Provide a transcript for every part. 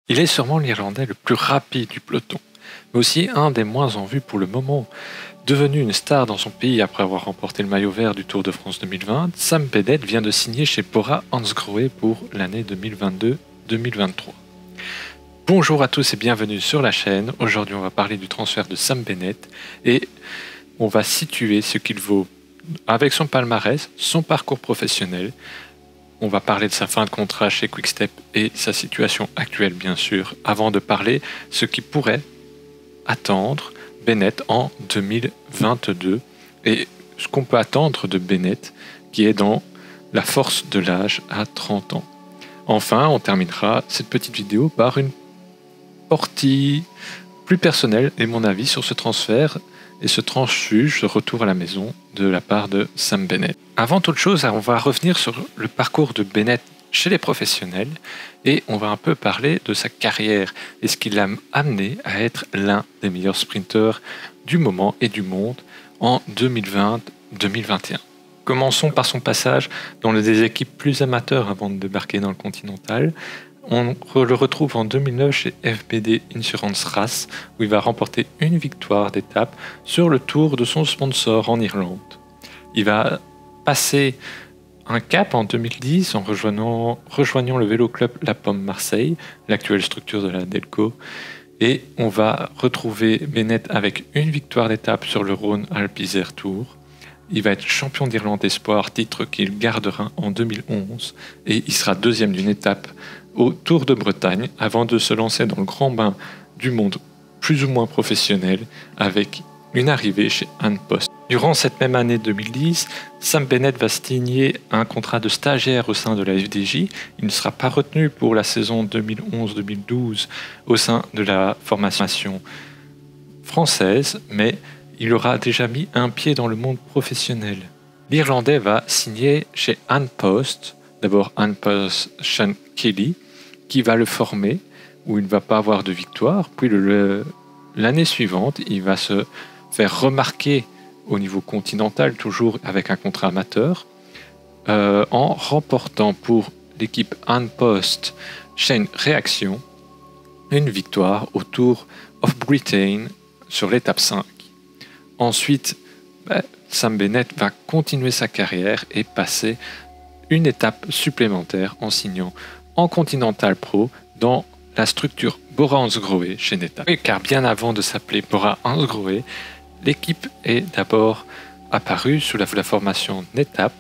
Il est sûrement l'Irlandais le plus rapide du peloton, mais aussi un des moins en vue pour le moment. Devenu une star dans son pays après avoir remporté le maillot vert du Tour de France 2020, Sam Bennett vient de signer chez Bora-Hansgrohe pour l'année 2022-2023. Bonjour à tous et bienvenue sur la chaîne. Aujourd'hui on va parler du transfert de Sam Bennett et on va situer ce qu'il vaut avec son palmarès, son parcours professionnel. On va parler de sa fin de contrat chez Quick-Step et sa situation actuelle bien sûr, avant de parler ce qui pourrait attendre Bennett en 2022 et ce qu'on peut attendre de Bennett qui est dans la force de l'âge à 30 ans. Enfin, on terminera cette petite vidéo par une partie plus personnelle et mon avis sur ce transfert et ce transfuge, ce retour à la maison de la part de Sam Bennett. Avant toute chose, on va revenir sur le parcours de Bennett chez les professionnels et on va un peu parler de sa carrière et ce qui l'a amené à être l'un des meilleurs sprinteurs du moment et du monde en 2020-2021. Commençons par son passage dans des équipes plus amateurs avant de débarquer dans le Continental. On le retrouve en 2009 chez FBD Insurance Race où il va remporter une victoire d'étape sur le tour de son sponsor en Irlande. Il va passer un cap en 2010 en rejoignant le vélo club La Pomme Marseille, l'actuelle structure de la Delco. Et on va retrouver Bennett avec une victoire d'étape sur le Rhône Alpes Isère Tour. Il va être champion d'Irlande Espoir, titre qu'il gardera en 2011. Et il sera deuxième d'une étape au Tour de Bretagne avant de se lancer dans le grand bain du monde plus ou moins professionnel avec une arrivée chez An Post. Durant cette même année 2010, Sam Bennett va signer un contrat de stagiaire au sein de la FDJ. Il ne sera pas retenu pour la saison 2011-2012 au sein de la formation française, mais il aura déjà mis un pied dans le monde professionnel. L'Irlandais va signer chez An Post, d'abord An Post Sean Kelly, qui va le former, où il ne va pas avoir de victoire. Puis l'année suivante, il va se faire remarquer au niveau continental, toujours avec un contrat amateur, en remportant pour l'équipe An Post Chain Reaction une victoire au Tour of Britain sur l'étape 5. Ensuite, Sam Bennett va continuer sa carrière et passer une étape supplémentaire en signant en Continental Pro dans la structure Bora-Hansgrohe chez Netap. Car bien avant de s'appeler Bora-Hansgrohe, l'équipe est d'abord apparue sous la formation Netap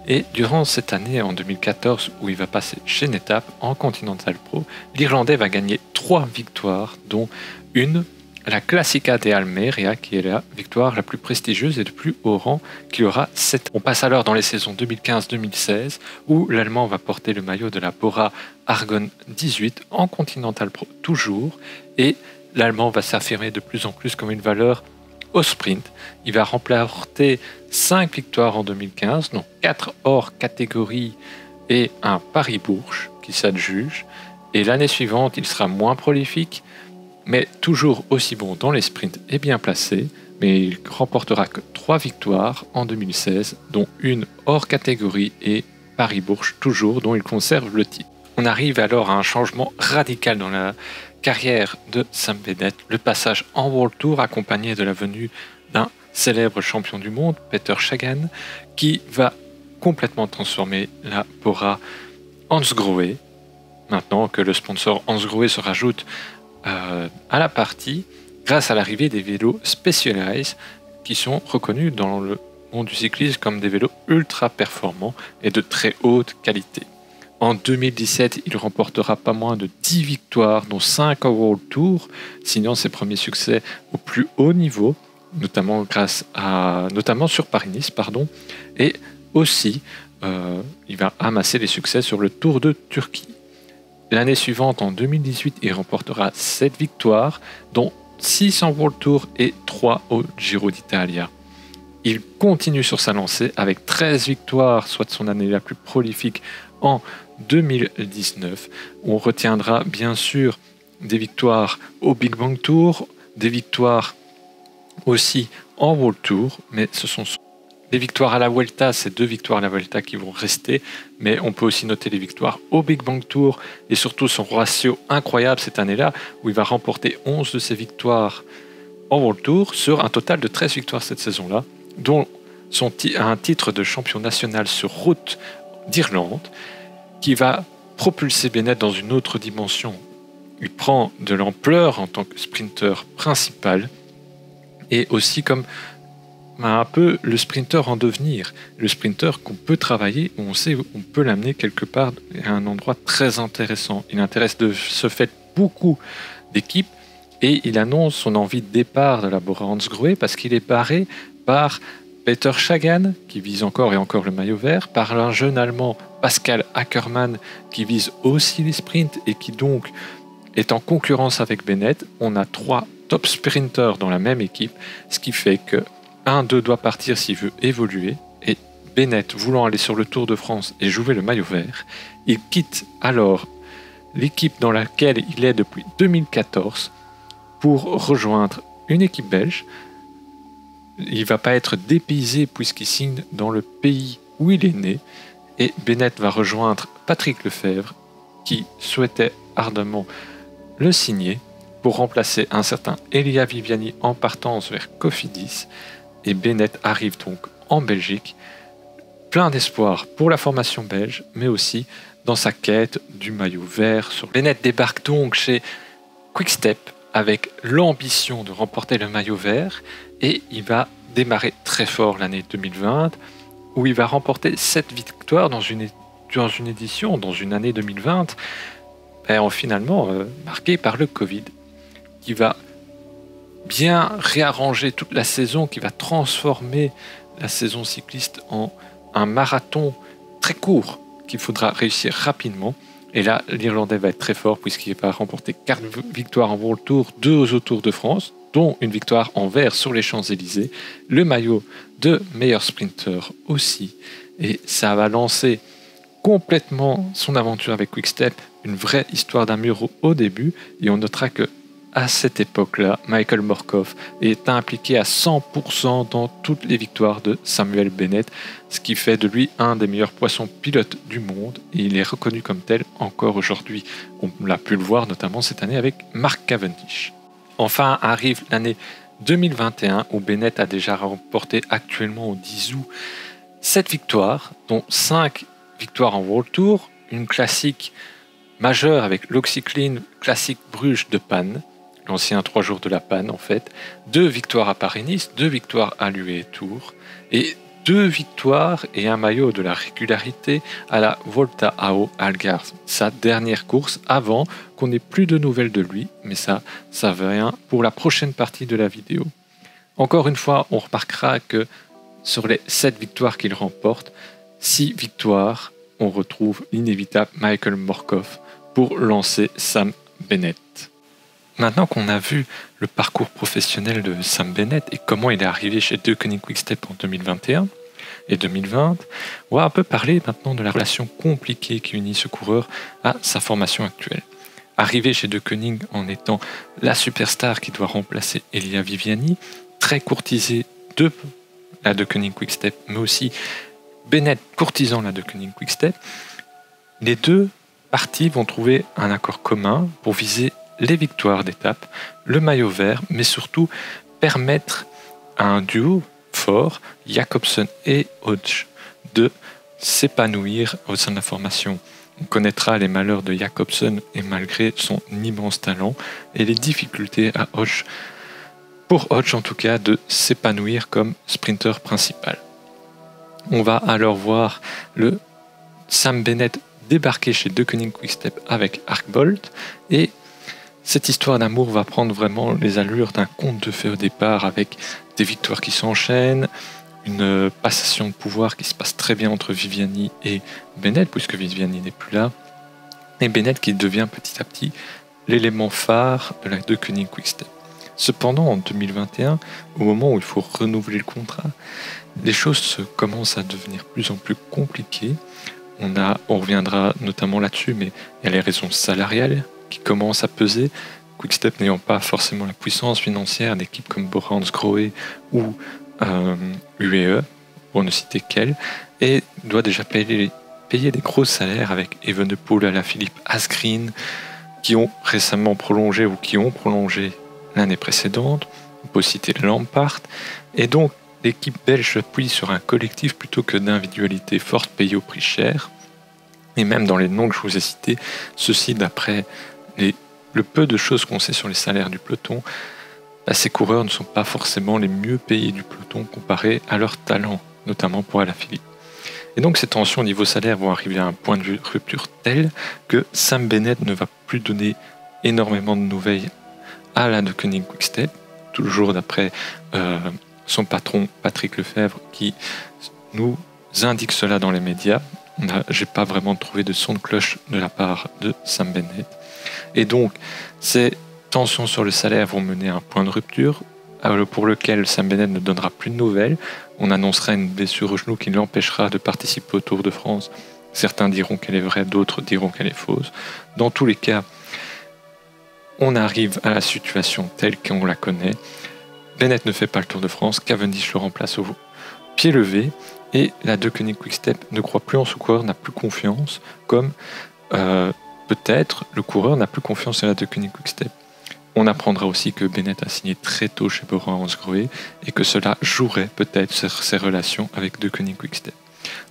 et durant cette année en 2014 où il va passer chez Netap en Continental Pro, l'Irlandais va gagner 3 victoires dont une, la Classica de Almeria, qui est la victoire la plus prestigieuse et de plus haut rang, qui aura 7. On passe alors dans les saisons 2015-2016, où l'Allemand va porter le maillot de la Bora Argonne 18 en Continental Pro toujours, et l'Allemand va s'affirmer de plus en plus comme une valeur au sprint. Il va remporter 5 victoires en 2015, dont 4 hors catégorie et un Paris-Bourges qui s'adjuge, et l'année suivante il sera moins prolifique, mais toujours aussi bon dans les sprints et bien placé, mais il remportera que 3 victoires en 2016, dont une hors catégorie et Paris-Bourges toujours, dont il conserve le titre. On arrive alors à un changement radical dans la carrière de Sam Bennett, le passage en World Tour accompagné de la venue d'un célèbre champion du monde, Peter Sagan, qui va complètement transformer la Bora Hansgrohe, maintenant que le sponsor Hansgrohe se rajoute à la partie grâce à l'arrivée des vélos Specialized qui sont reconnus dans le monde du cyclisme comme des vélos ultra performants et de très haute qualité. En 2017, il remportera pas moins de 10 victoires, dont 5 au World Tour, signant ses premiers succès au plus haut niveau, notamment sur Paris-Nice, et aussi il va amasser les succès sur le Tour de Turquie. L'année suivante, en 2018, il remportera 7 victoires, dont 6 en World Tour et 3 au Giro d'Italia. Il continue sur sa lancée avec 13 victoires, soit son année la plus prolifique en 2019. On retiendra bien sûr des victoires au Big Bang Tour, des victoires aussi en World Tour, mais ce sont Les victoires à la Vuelta, c'est 2 victoires à la Vuelta qui vont rester, mais on peut aussi noter les victoires au Big Bang Tour et surtout son ratio incroyable cette année-là où il va remporter 11 de ses victoires en World Tour sur un total de 13 victoires cette saison-là, dont un titre de champion national sur route d'Irlande qui va propulser Bennett dans une autre dimension. Il prend de l'ampleur en tant que sprinter principal et aussi comme un peu le sprinter en devenir, le sprinter qu'on peut travailler, où on sait qu'on peut l'amener quelque part à un endroit très intéressant. Il intéresse de ce fait beaucoup d'équipes et il annonce son envie de départ de la Bora-Hansgrohe parce qu'il est barré par Peter Sagan, qui vise encore et encore le maillot vert, par un jeune Allemand, Pascal Ackermann, qui vise aussi les sprints et qui donc est en concurrence avec Bennett. On a 3 top sprinters dans la même équipe, ce qui fait que un d'eux doit partir s'il veut évoluer, et Bennett, voulant aller sur le Tour de France et jouer le maillot vert, il quitte alors l'équipe dans laquelle il est depuis 2014 pour rejoindre une équipe belge. Il ne va pas être dépaysé puisqu'il signe dans le pays où il est né, et Bennett va rejoindre Patrick Lefevere, qui souhaitait ardemment le signer pour remplacer un certain Elia Viviani en partance vers Cofidis. Et Bennett arrive donc en Belgique, plein d'espoir pour la formation belge, mais aussi dans sa quête du maillot vert. Bennett débarque donc chez Quick-Step avec l'ambition de remporter le maillot vert, et il va démarrer très fort l'année 2020, où il va remporter 7 victoires dans une année 2020, finalement marquée par le Covid, qui va bien réarranger toute la saison, qui va transformer la saison cycliste en un marathon très court qu'il faudra réussir rapidement. Et là, l'Irlandais va être très fort puisqu'il va remporter 4 victoires en World Tour, 2 au Tour de France, dont une victoire en vert sur les Champs-Élysées, le maillot de meilleur sprinter aussi. Et ça va lancer complètement son aventure avec Quick-Step, une vraie histoire d'amour au début, et on notera que à cette époque-là, Michael Morkov est impliqué à 100% dans toutes les victoires de Samuel Bennett, ce qui fait de lui un des meilleurs poissons pilotes du monde, et il est reconnu comme tel encore aujourd'hui. On l'a pu le voir notamment cette année avec Mark Cavendish. Enfin arrive l'année 2021 où Bennett a déjà remporté actuellement au 10 août 7 victoires, dont 5 victoires en World Tour, une classique majeure avec l'Oxyclean Classic Bruges de Panne, l'ancien 3 jours de la Panne en fait, 2 victoires à Paris-Nice, 2 victoires à l'UAE Tour, et 2 victoires et un maillot de la régularité à la Volta ao Algarve, sa dernière course avant qu'on n'ait plus de nouvelles de lui, mais ça vient pour la prochaine partie de la vidéo. Encore une fois, on remarquera que sur les 7 victoires qu'il remporte, 6 victoires, on retrouve l'inévitable Michael Morkov pour lancer Sam Bennett. Maintenant qu'on a vu le parcours professionnel de Sam Bennett et comment il est arrivé chez Deceuninck Quick-Step en 2021 et 2020, on va un peu parler maintenant de la relation compliquée qui unit ce coureur à sa formation actuelle. Arrivé chez Deceuninck en étant la superstar qui doit remplacer Elia Viviani, très courtisé de la Deceuninck Quick-Step, mais aussi Bennett courtisant la Deceuninck Quick-Step, les deux parties vont trouver un accord commun pour viser les victoires d'étape, le maillot vert, mais surtout permettre à un duo fort, Jakobsen et Hodge, de s'épanouir au sein de la formation. On connaîtra les malheurs de Jakobsen et malgré son immense talent et les difficultés pour Hodge en tout cas, de s'épanouir comme sprinter principal. On va alors voir le Sam Bennett débarquer chez Deceuninck Quick-Step avec Arcbolt, et cette histoire d'amour va prendre vraiment les allures d'un conte de fées au départ, avec des victoires qui s'enchaînent, une passation de pouvoir qui se passe très bien entre Viviani et Bennett, puisque Viviani n'est plus là, et Bennett qui devient petit à petit l'élément phare de la Deceuninck Quick-Step. Cependant, en 2021, au moment où il faut renouveler le contrat, les choses commencent à devenir de plus en plus compliquées. On reviendra notamment là-dessus, mais il y a les raisons salariales qui commencent à peser. Quick-Step n'ayant pas forcément la puissance financière d'équipes comme Bora-Hansgrohe ou UAE, pour ne citer qu'elle, et doit déjà payer des gros salaires avec Evenepoel, Alaphilippe, Asgreen, qui ont récemment prolongé ou qui ont prolongé l'année précédente. On peut citer Lampard. Et donc, l'équipe belge s'appuie sur un collectif plutôt que d'individualités fortes payées au prix cher. Et même dans les noms que je vous ai cités, ceci d'après le peu de choses qu'on sait sur les salaires du peloton, ces coureurs ne sont pas forcément les mieux payés du peloton comparé à leur talent, notamment pour Alaphilippe. Et donc ces tensions au niveau salaire vont arriver à un point de rupture tel que Sam Bennett ne va plus donner énormément de nouvelles à la Deceuninck Quick-Step, toujours d'après son patron Patrick Lefebvre qui nous indique cela dans les médias. J'ai pas vraiment trouvé de son de cloche de la part de Sam Bennett. Et donc, ces tensions sur le salaire vont mener à un point de rupture pour lequel Sam Bennett ne donnera plus de nouvelles. On annoncera une blessure au genou qui l'empêchera de participer au Tour de France. Certains diront qu'elle est vraie, d'autres diront qu'elle est fausse. Dans tous les cas, on arrive à la situation telle qu'on la connaît. Bennett ne fait pas le Tour de France, Cavendish le remplace au pied levé, et la Deceuninck Quick-Step ne croit plus en ce coureur, n'a plus confiance, comme peut-être le coureur n'a plus confiance en la Deceuninck Quick-Step. On apprendra aussi que Bennett a signé très tôt chez Bora-Hansgrohe et que cela jouerait peut-être sur ses relations avec Deceuninck Quick-Step.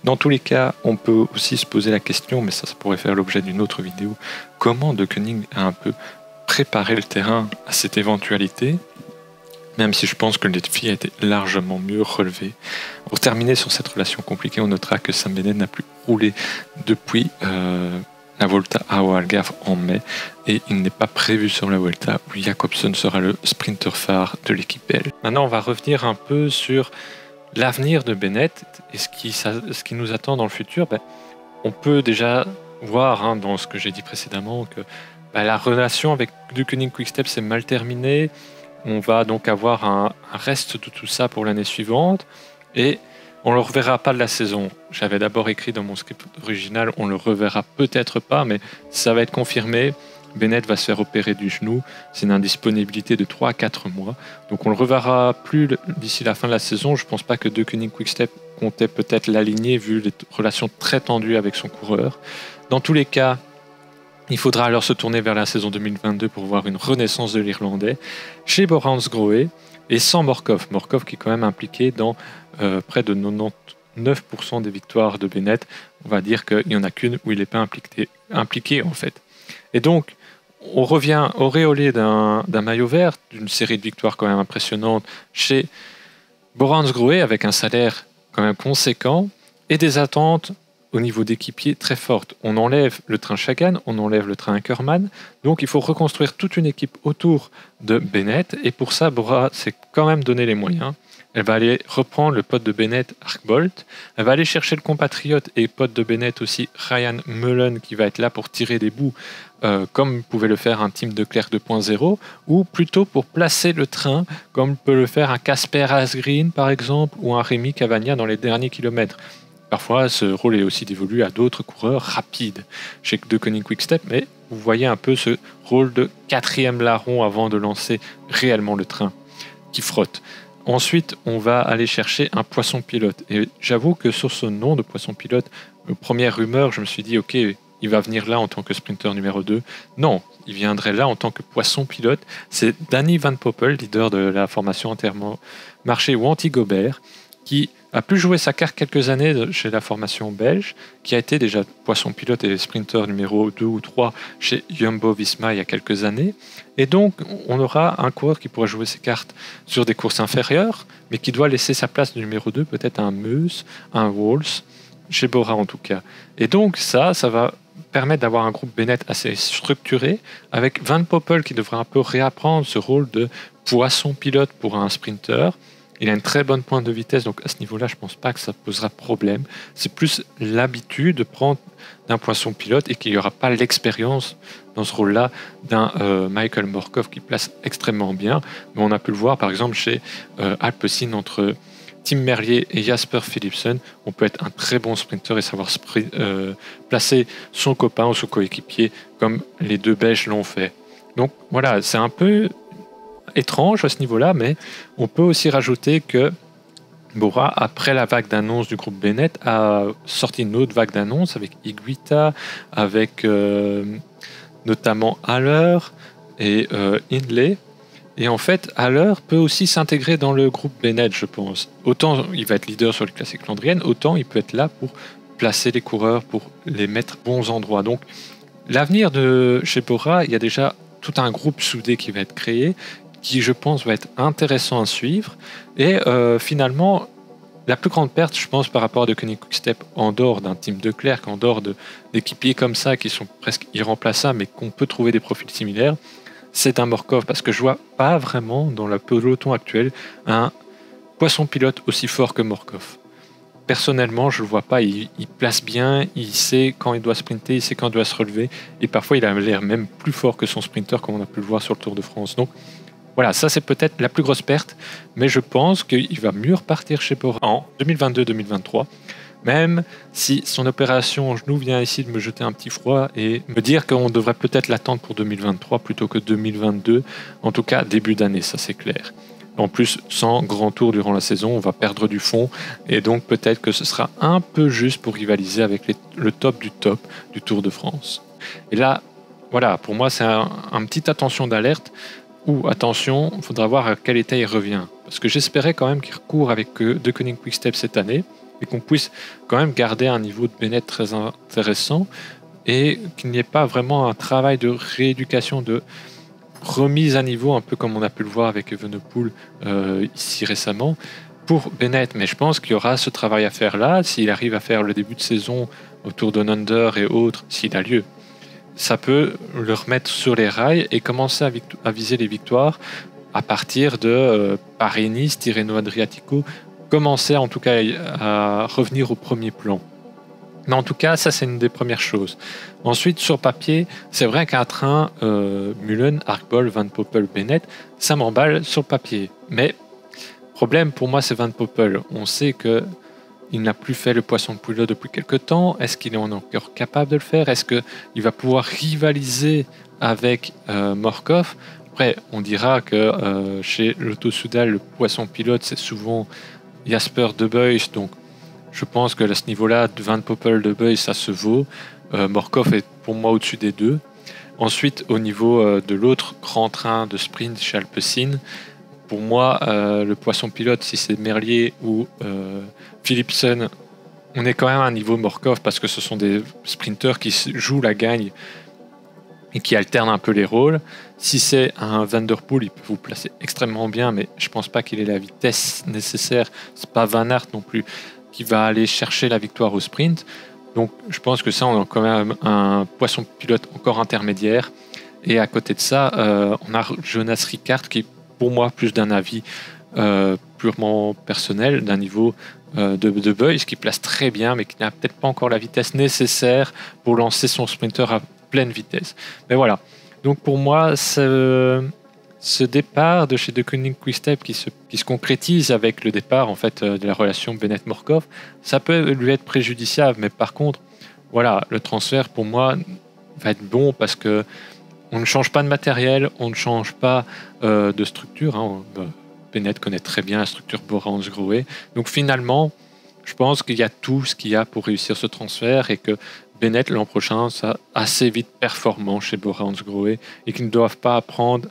Dans tous les cas, on peut aussi se poser la question, mais ça pourrait faire l'objet d'une autre vidéo, comment Deceuninck a un peu préparé le terrain à cette éventualité, même si je pense que le défi a été largement mieux relevé. Pour terminer sur cette relation compliquée, on notera que Sam Bennett n'a plus roulé depuis la Volta à Algarve en mai, et il n'est pas prévu sur la Volta où Jakobsen sera le sprinter phare de l'équipe belge. Maintenant, on va revenir un peu sur l'avenir de Bennett et ce qui nous attend dans le futur. On peut déjà voir dans ce que j'ai dit précédemment que la relation avec Deceuninck Quick-Step s'est mal terminée. On va donc avoir un reste de tout ça pour l'année suivante et on ne le reverra pas de la saison. J'avais d'abord écrit dans mon script original, on le reverra peut-être pas, mais ça va être confirmé. Bennett va se faire opérer du genou. C'est une indisponibilité de 3 à 4 mois. Donc on ne le reverra plus d'ici la fin de la saison. Je ne pense pas que Deceuninck Quick-Step comptait peut-être l'aligner vu les relations très tendues avec son coureur. Dans tous les cas, il faudra alors se tourner vers la saison 2022 pour voir une renaissance de l'Irlandais chez Bora-Hansgrohe et sans Morkov. Morkov qui est quand même impliqué dans près de 99% des victoires de Bennett. On va dire qu'il n'y en a qu'une où il n'est pas impliqué en fait. Et donc, on revient auréolé d'un maillot vert, d'une série de victoires quand même impressionnantes chez Bora-Hansgrohe avec un salaire quand même conséquent et des attentes au niveau d'équipiers très fortes. On enlève le train Sagan, on enlève le train Ackermann, donc il faut reconstruire toute une équipe autour de Bennett, et pour ça, Bora s'est quand même donné les moyens. Elle va aller reprendre le pote de Bennett, Arcbolt. Elle va aller chercher le compatriote et pote de Bennett aussi, Ryan Mullen, qui va être là pour tirer des bouts, comme pouvait le faire un Team Declercq 2.0, ou plutôt pour placer le train, comme peut le faire un Casper Asgreen, par exemple, ou un Rémi Cavagna dans les derniers kilomètres. Parfois, ce rôle est aussi dévolu à d'autres coureurs rapides chez Deceuninck Quick-Step, mais vous voyez un peu ce rôle de 4e larron avant de lancer réellement le train qui frotte. Ensuite, on va aller chercher un poisson pilote. Et j'avoue que sur ce nom de poisson pilote, première rumeur, je me suis dit, ok, il va venir là en tant que sprinter numéro 2. Non, il viendrait là en tant que poisson pilote. C'est Danny Van Poppel, leader de la formation Intermarché Wanty-Gobert, qui a pu jouer sa carte quelques années chez la formation belge, qui a été déjà poisson pilote et sprinter numéro 2 ou 3 chez Jumbo-Visma il y a quelques années. Et donc, on aura un coureur qui pourrait jouer ses cartes sur des courses inférieures, mais qui doit laisser sa place de numéro 2, peut-être à un Meuse, un Walls, chez Bora en tout cas. Et donc ça va permettre d'avoir un groupe Bennett assez structuré, avec Van Poppel qui devrait un peu réapprendre ce rôle de poisson pilote pour un sprinter. Il a une très bonne pointe de vitesse, donc à ce niveau-là, je ne pense pas que ça posera problème. C'est plus l'habitude de prendre d'un poisson pilote et qu'il n'y aura pas l'expérience dans ce rôle-là d'un Michael Morkov qui place extrêmement bien. Mais on a pu le voir, par exemple, chez Alpecin entre Tim Merlier et Jasper Philipsen. On peut être un très bon sprinter et savoir placer son copain ou son coéquipier comme les deux Belges l'ont fait. Donc voilà, c'est un peu étrange à ce niveau-là, mais on peut aussi rajouter que Bora, après la vague d'annonces du groupe Bennett, a sorti une autre vague d'annonces avec Higuita, avec notamment Haller et Hindley. Et en fait, Haller peut aussi s'intégrer dans le groupe Bennett, je pense. Autant il va être leader sur les classiques flandriennes, autant il peut être là pour placer les coureurs, pour les mettre bons endroits. Donc, l'avenir de chez Bora, il y a déjà tout un groupe soudé qui va être créé, qui, je pense, va être intéressant à suivre. Et finalement, la plus grande perte, je pense, par rapport à De Koenig Quick-Step, en dehors d'un team de Klerk, en dehors d'équipiers comme ça, qui sont presque irremplaçables, mais qu'on peut trouver des profils similaires, c'est un Morkov, parce que je vois pas vraiment dans le peloton actuel un poisson pilote aussi fort que Morkov. Personnellement, je le vois pas, il place bien, il sait quand il doit sprinter, il sait quand il doit se relever, et parfois il a l'air même plus fort que son sprinter, comme on a pu le voir sur le Tour de France. Donc voilà, ça c'est peut-être la plus grosse perte, mais je pense qu'il va mieux repartir chez Bora en 2022-2023, même si son opération en genou vient ici de me jeter un petit froid et me dire qu'on devrait peut-être l'attendre pour 2023 plutôt que 2022, en tout cas début d'année, ça c'est clair. En plus, sans grand tour durant la saison, on va perdre du fond, et donc peut-être que ce sera un peu juste pour rivaliser avec le top du Tour de France. Et là, voilà, pour moi c'est un petit attention d'alerte, ou attention, il faudra voir à quel état il revient. Parce que j'espérais quand même qu'il recourt avec De Koenig Quick-Step cette année, et qu'on puisse quand même garder un niveau de Bennett très intéressant, et qu'il n'y ait pas vraiment un travail de rééducation, de remise à niveau, un peu comme on a pu le voir avec Evenepoel ici récemment, pour Bennett. Mais je pense qu'il y aura ce travail à faire là, s'il arrive à faire le début de saison autour de Under et autres, s'il a lieu. Ça peut le remettre sur les rails et commencer à viser les victoires à partir de Paris-Nice, Tirreno-Adriatico, commencer en tout cas à revenir au premier plan. Mais en tout cas, ça c'est une des premières choses. Ensuite, sur papier, c'est vrai qu'un train Mullen, Arkbol, Van Poppel, Bennett, ça m'emballe sur le papier. Mais problème pour moi, c'est Van Poppel. On sait qu'il n'a plus fait le poisson pilote depuis quelques temps. Est-ce qu'il est encore capable de le faire? Est-ce qu'il va pouvoir rivaliser avec Morkov? Après, on dira que chez Lotto Soudal, le poisson pilote, c'est souvent Jasper De Buys, donc je pense que à ce niveau-là, Van Poppel, De Buys, ça se vaut. Morkov est pour moi au-dessus des deux. Ensuite, au niveau de l'autre grand train de sprint chez Alpecin, pour moi, le poisson pilote, si c'est Merlier ou Philipsen, on est quand même à un niveau Morkov, parce que ce sont des sprinteurs qui jouent la gagne et qui alternent un peu les rôles. Si c'est un Van Der Poel, il peut vous placer extrêmement bien, mais je pense pas qu'il ait la vitesse nécessaire. C'est pas Van Aert non plus qui va aller chercher la victoire au sprint. Donc je pense que ça, on a quand même un poisson pilote encore intermédiaire. Et à côté de ça, on a Jonas Rickaert qui est pour moi plus d'un avis purement personnel, d'un niveau de Buys, qui place très bien, mais qui n'a peut-être pas encore la vitesse nécessaire pour lancer son sprinter à pleine vitesse. Mais voilà. Donc pour moi, ce départ de chez De Koenig Quick-Step qui se concrétise avec le départ en fait de la relation Bennett-Morkov, ça peut lui être préjudiciable. Mais par contre, voilà, le transfert pour moi va être bon parce que on ne change pas de matériel, on ne change pas de structure. Hein. Bennett connaît très bien la structure Bora-Hansgrohe. Donc finalement, je pense qu'il y a tout ce qu'il y a pour réussir ce transfert et que Bennett l'an prochain sera assez vite performant chez Bora-Hansgrohe et qu'ils ne doivent pas apprendre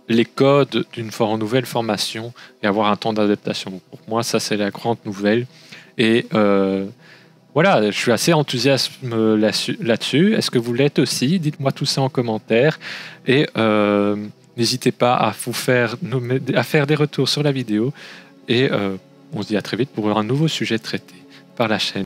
les codes d'une nouvelle formation et avoir un temps d'adaptation. Pour moi, ça c'est la grande nouvelle. Et voilà, je suis assez enthousiaste là-dessus. Est-ce que vous l'êtes aussi? Dites-moi tout ça en commentaire. Et n'hésitez pas à faire des retours sur la vidéo. Et on se dit à très vite pour un nouveau sujet traité par la chaîne.